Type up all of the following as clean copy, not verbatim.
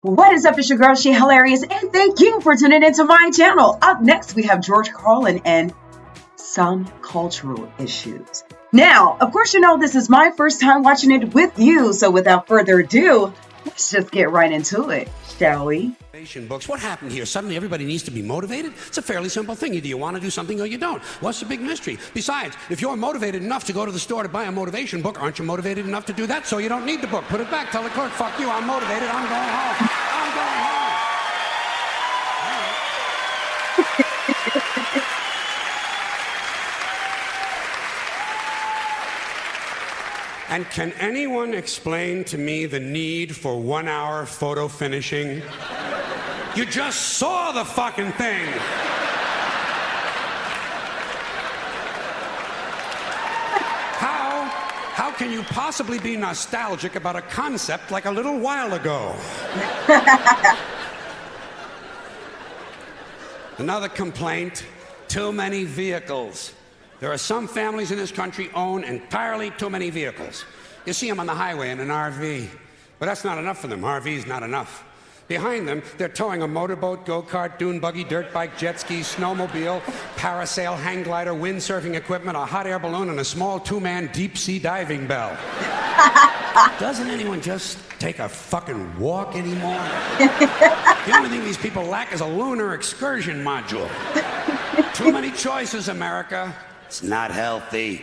What is up? It's your girl, She Hilarious, and thank you for tuning into my channel. Up next, we have George Carlin and some cultural issues. Now, of course, you know this is my first time watching it with you, so without further ado, let's just get right into it, shall we? Books. What happened here? Suddenly everybody needs to be motivated? It's a fairly simple thing. Either you want to do something or you don't. What's the big mystery? Besides, if you're motivated enough to go to the store to buy a motivation book, aren't you motivated enough to do that? So you don't need the book. Put it back. Tell the clerk, fuck you, I'm motivated, I'm going home. I'm going home. And can anyone explain to me the need for 1 hour photo finishing? You just saw the fucking thing. How can you possibly be nostalgic about a concept like a little while ago? Another complaint, too many vehicles. There are some families in this country own entirely too many vehicles. You see them on the highway in an RV, but that's not enough for them. RV's not enough. Behind them, they're towing a motorboat, go-kart, dune buggy, dirt bike, jet ski, snowmobile, parasail, hang glider, windsurfing equipment, a hot air balloon, and a small two-man deep-sea diving bell. Doesn't anyone just take a fucking walk anymore? The only thing these people lack is a lunar excursion module. Too many choices, America. It's not healthy.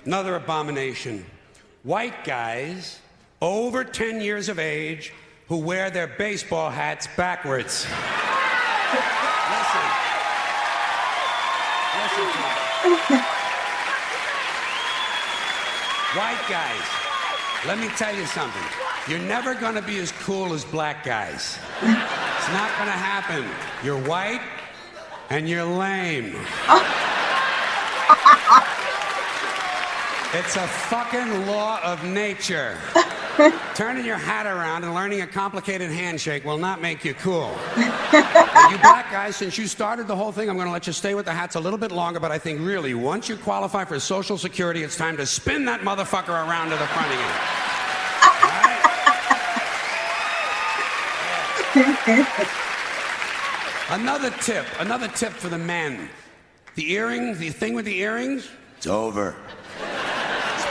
Another abomination. White guys over 10 years of age who wear their baseball hats backwards. Listen to me. White guys, let me tell you something. You're never gonna be as cool as black guys. It's not gonna happen. You're white and you're lame. It's a fucking law of nature. Turning your hat around and learning a complicated handshake will not make you cool. You black guys, since you started the whole thing, I'm going to let you stay with the hats a little bit longer, but I think really, once you qualify for Social Security, it's time to spin that motherfucker around to the front again. Another tip for the men. The earring, the thing with the earrings, it's over.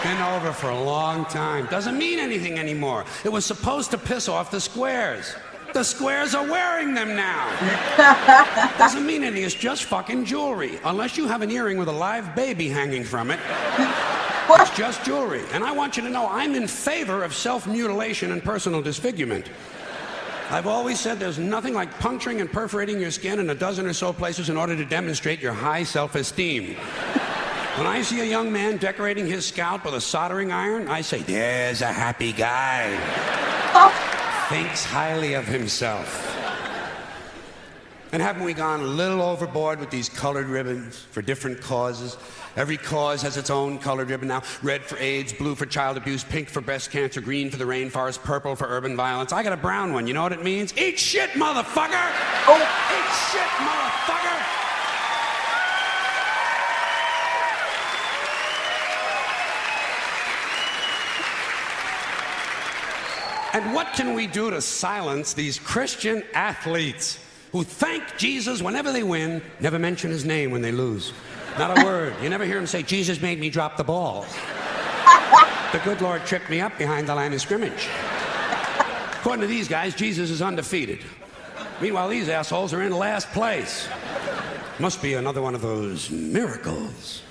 Been over for a long time. Doesn't mean anything anymore. It was supposed to piss off the squares. The squares are wearing them now. Doesn't mean anything. It's just fucking jewelry. Unless you have an earring with a live baby hanging from it. It's just jewelry. And I want you to know I'm in favor of self-mutilation and personal disfigurement. I've always said there's nothing like puncturing and perforating your skin in a dozen or so places in order to demonstrate your high self-esteem. When I see a young man decorating his scalp with a soldering iron, I say, there's a happy guy. Thinks highly of himself. And haven't we gone a little overboard with these colored ribbons for different causes? Every cause has its own colored ribbon now. Red for AIDS, blue for child abuse, pink for breast cancer, green for the rainforest, purple for urban violence. I got a brown one. You know what it means? Eat shit, motherfucker! Oh, eat shit, motherfucker! And what can we do to silence these Christian athletes who thank Jesus whenever they win, never mention his name when they lose? Not a word. You never hear him say, Jesus made me drop the ball. The good Lord tripped me up behind the line of scrimmage. According to these guys, Jesus is undefeated. Meanwhile, these assholes are in last place. Must be another one of those miracles.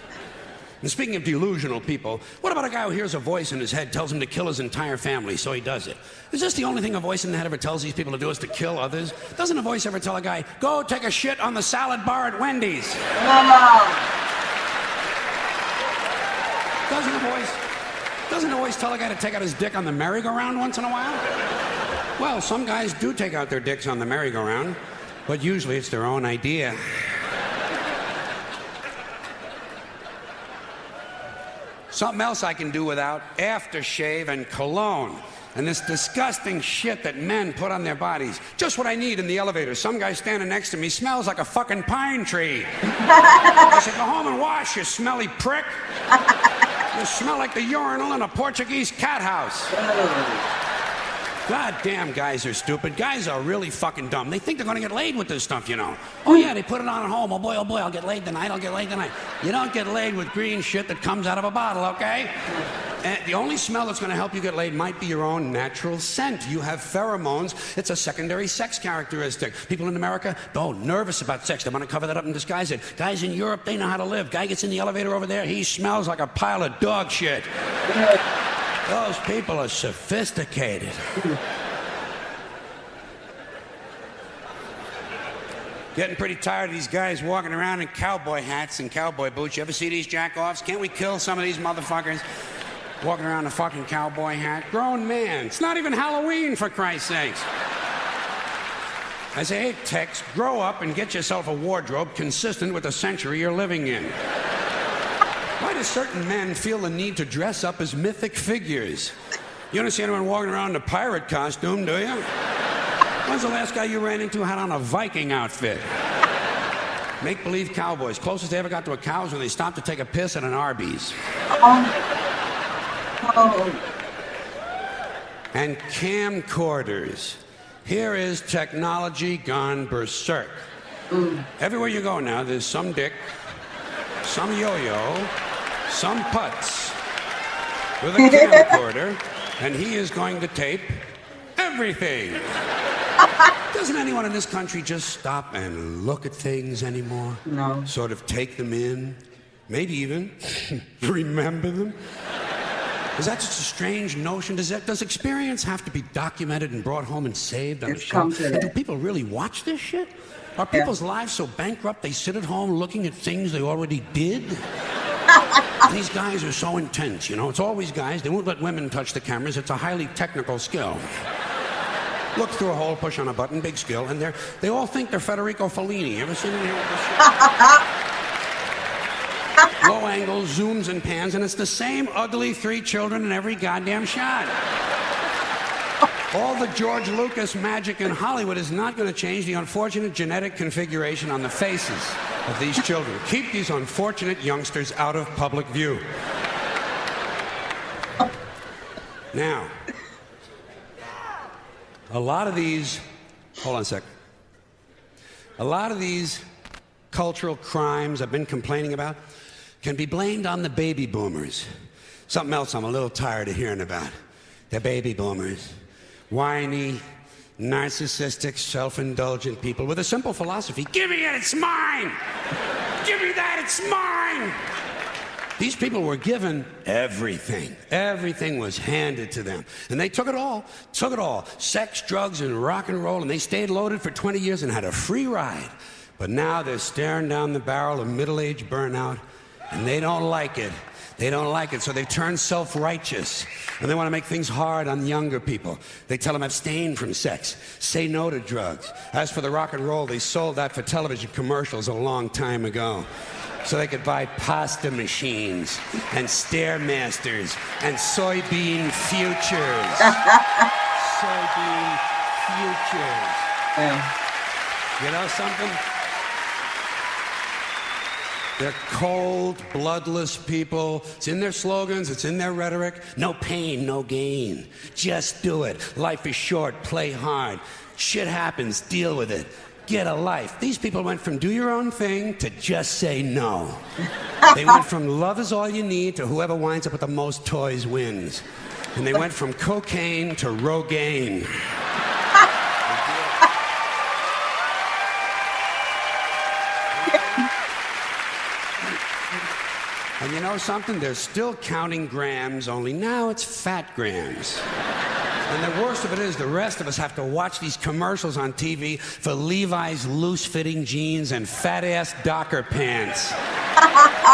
And speaking of delusional people, what about a guy who hears a voice in his head tells him to kill his entire family, so he does it? Is this the only thing a voice in the head ever tells these people to do is to kill others? Doesn't a voice ever tell a guy, go take a shit on the salad bar at Wendy's? Doesn't a voice tell a guy to take out his dick on the merry-go-round once in a while? Well, some guys do take out their dicks on the merry-go-round, but usually it's their own idea. Something else I can do without, aftershave and cologne. And this disgusting shit that men put on their bodies. Just what I need in the elevator. Some guy standing next to me smells like a fucking pine tree. I said, go home and wash, you smelly prick. You smell like the urinal in a Portuguese cat house. Goddamn, guys are stupid. Guys are really fucking dumb. They think they're gonna get laid with this stuff, you know. Oh yeah, they put it on at home. Oh boy, I'll get laid tonight. I'll get laid tonight. You don't get laid with green shit that comes out of a bottle, okay? And the only smell that's gonna help you get laid might be your own natural scent. You have pheromones. It's a secondary sex characteristic. People in America, nervous about sex. They want to cover that up and disguise it. Guys in Europe, they know how to live. Guy gets in the elevator over there, he smells like a pile of dog shit. Those people are sophisticated. Getting pretty tired of these guys walking around in cowboy hats and cowboy boots. You ever see these jack-offs? Can't we kill some of these motherfuckers walking around in a fucking cowboy hat? Grown man. It's not even Halloween, for Christ's sakes. I say, hey, Tex, grow up and get yourself a wardrobe consistent with the century you're living in. Why do certain men feel the need to dress up as mythic figures? You don't see anyone walking around in a pirate costume, do you? When's the last guy you ran into had on a Viking outfit? Make-believe cowboys. Closest they ever got to a cow is when they stopped to take a piss at an Arby's. And camcorders. Here is technology gone berserk. Everywhere you go now, there's some dick, some yo-yo, some putz with a camcorder, and he is going to tape everything. Doesn't anyone in this country just stop and look at things anymore? No. Sort of take them in, maybe even remember them? Is that just a strange notion? Does experience have to be documented and brought home and saved on a show? And do people really watch this shit? Are people's lives so bankrupt they sit at home looking at things they already did? These guys are so intense, you know. It's always guys. They won't let women touch the cameras. It's a highly technical skill. Look through a hole, push on a button, big skill, and they all think they're Federico Fellini. You ever seen him here with this shit? Low angles, zooms, and pans, and it's the same ugly 3 children in every goddamn shot. All the George Lucas magic in Hollywood is not going to change the unfortunate genetic configuration on the faces of these children. Keep these unfortunate youngsters out of public view. Now, a lot of these cultural crimes I've been complaining about can be blamed on the baby boomers. Something else I'm a little tired of hearing about. The baby boomers. Whiny, narcissistic, self-indulgent people with a simple philosophy. Give me it, it's mine! Give me that, it's mine! These people were given everything. Everything was handed to them. And they took it all. Sex, drugs, and rock and roll, and they stayed loaded for 20 years and had a free ride. But now they're staring down the barrel of middle-age burnout, and they don't like it. They don't like it, so they've turned self-righteous. And they want to make things hard on younger people. They tell them abstain from sex, say no to drugs. As for the rock and roll, they sold that for television commercials a long time ago. So they could buy pasta machines and Stairmasters and soybean futures. Soybean futures. Yeah. You know something? They're cold, bloodless people. It's in their slogans, it's in their rhetoric. No pain, no gain. Just do it. Life is short, play hard. Shit happens, deal with it. Get a life. These people went from do your own thing to just say no. They went from love is all you need to whoever winds up with the most toys wins. And they went from cocaine to Rogaine. And you know something? They're still counting grams, only now it's fat grams. And the worst of it is the rest of us have to watch these commercials on TV for Levi's loose-fitting jeans and fat-ass Docker pants.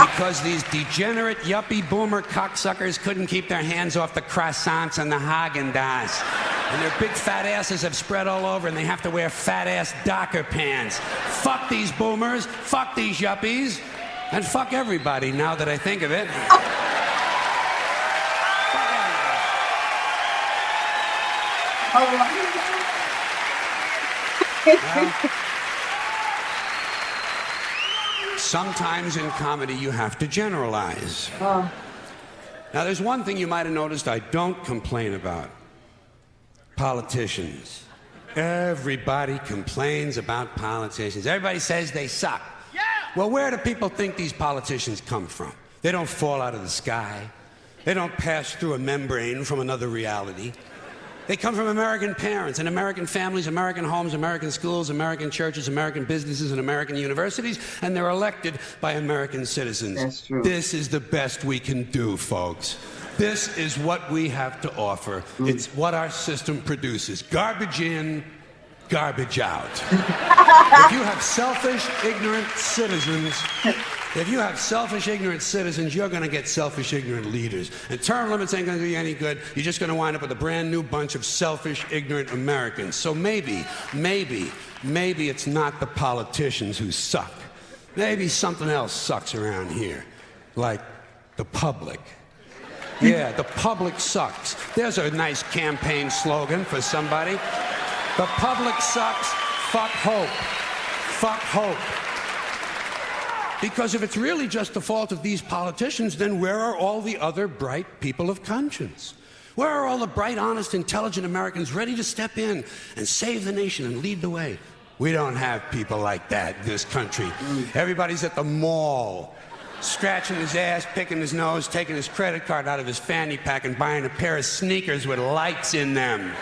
Because these degenerate, yuppie, boomer cocksuckers couldn't keep their hands off the croissants and the Haagen-Dazs. And their big fat asses have spread all over and they have to wear fat-ass Docker pants. Fuck these boomers, fuck these yuppies, and fuck everybody now that I think of it. Well, sometimes in comedy you have to generalize. Now there's one thing you might have noticed I don't complain about. Politicians. Everybody complains about politicians. Everybody says they suck. Yeah. Well, where do people think these politicians come from? They don't fall out of the sky. They don't pass through a membrane from another reality. They come from American parents and American families, American homes, American schools, American churches, American businesses, and American universities, and they're elected by American citizens. That's true. This is the best we can do, folks. This is what we have to offer. It's what our system produces. Garbage in, garbage out. If you have selfish, ignorant citizens, you're going to get selfish, ignorant leaders. And term limits ain't going to do you any good. You're just going to wind up with a brand new bunch of selfish, ignorant Americans. So maybe it's not the politicians who suck. Maybe something else sucks around here, like the public. Yeah, the public sucks. There's a nice campaign slogan for somebody. The public sucks. Fuck hope. Fuck hope. Because if it's really just the fault of these politicians, then where are all the other bright people of conscience? Where are all the bright, honest, intelligent Americans ready to step in and save the nation and lead the way? We don't have people like that in this country. Everybody's at the mall, scratching his ass, picking his nose, taking his credit card out of his fanny pack and buying a pair of sneakers with lights in them.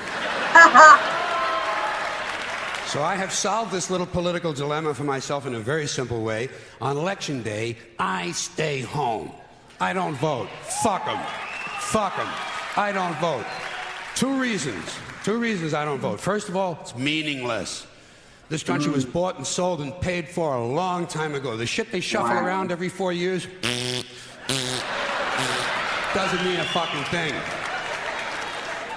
So I have solved this little political dilemma for myself in a very simple way. On election day, I stay home. I don't vote. Fuck them. Fuck them. I don't vote. Two reasons I don't vote. First of all, it's meaningless. This country was bought and sold and paid for a long time ago. The shit they shuffle around every 4 years doesn't mean a fucking thing.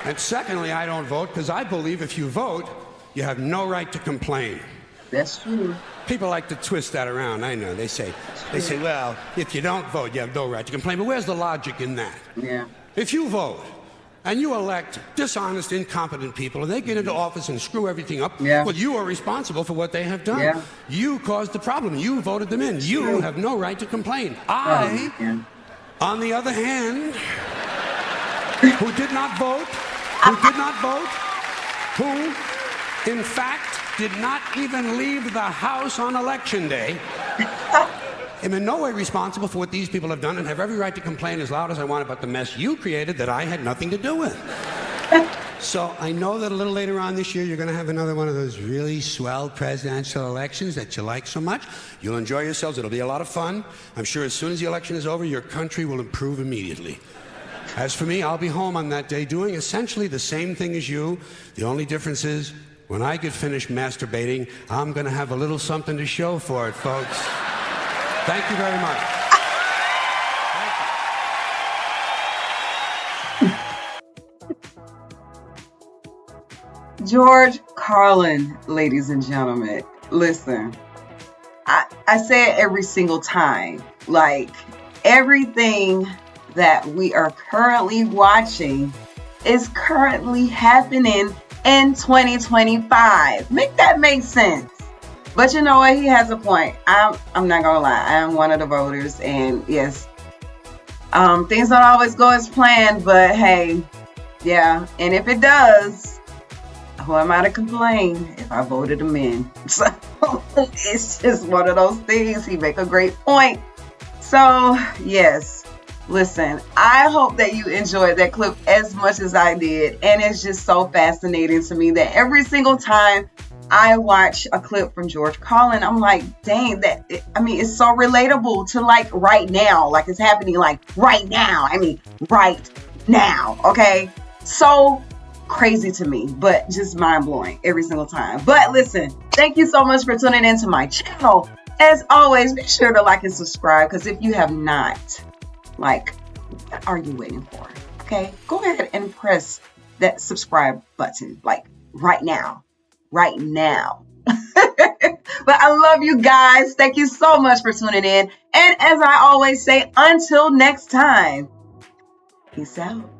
And secondly, I don't vote because I believe if you vote, you have no right to complain. That's true. People like to twist that around. I know. They say, well, if you don't vote, you have no right to complain. But where's the logic in that? Yeah. If you vote and you elect dishonest, incompetent people and they get into office and screw everything up, well, you are responsible for what they have done. Yeah. You caused the problem. You voted them in. You have no right to complain. On the other hand, who did not vote, who in fact did not even leave the house on election day, am in no way responsible for what these people have done and have every right to complain as loud as I want about the mess you created that I had nothing to do with. So I know that a little later on this year you're going to have another one of those really swell presidential elections that you like so much. You'll enjoy yourselves. It'll be a lot of fun. I'm sure as soon as the election is over, your country will improve immediately. As for me, I'll be home on that day doing essentially the same thing as you. The only difference is when I get finished masturbating, I'm going to have a little something to show for it, folks. Thank you very much. George Carlin, ladies and gentlemen, listen, I say it every single time, like everything that we are currently watching is currently happening in 2025. Make that make sense. But you know what? He has a point. I'm not gonna lie. I am one of the voters, and yes, things don't always go as planned. But hey, yeah. And if it does, who am I to complain if I voted him in? So it's just one of those things. He make a great point. So yes. Listen, I hope that you enjoyed that clip as much as I did. And it's just so fascinating to me that every single time I watch a clip from George Carlin, I'm like, dang, it's so relatable to like right now. Like it's happening like right now. Right now. Okay. So crazy to me, but just mind blowing every single time. But listen, thank you so much for tuning into my channel. As always, be sure to like and subscribe, because if you have not, like, what are you waiting for? Okay, go ahead and press that subscribe button, like right now. But I love you guys. Thank you so much for tuning in. And as I always say, until next time, peace out.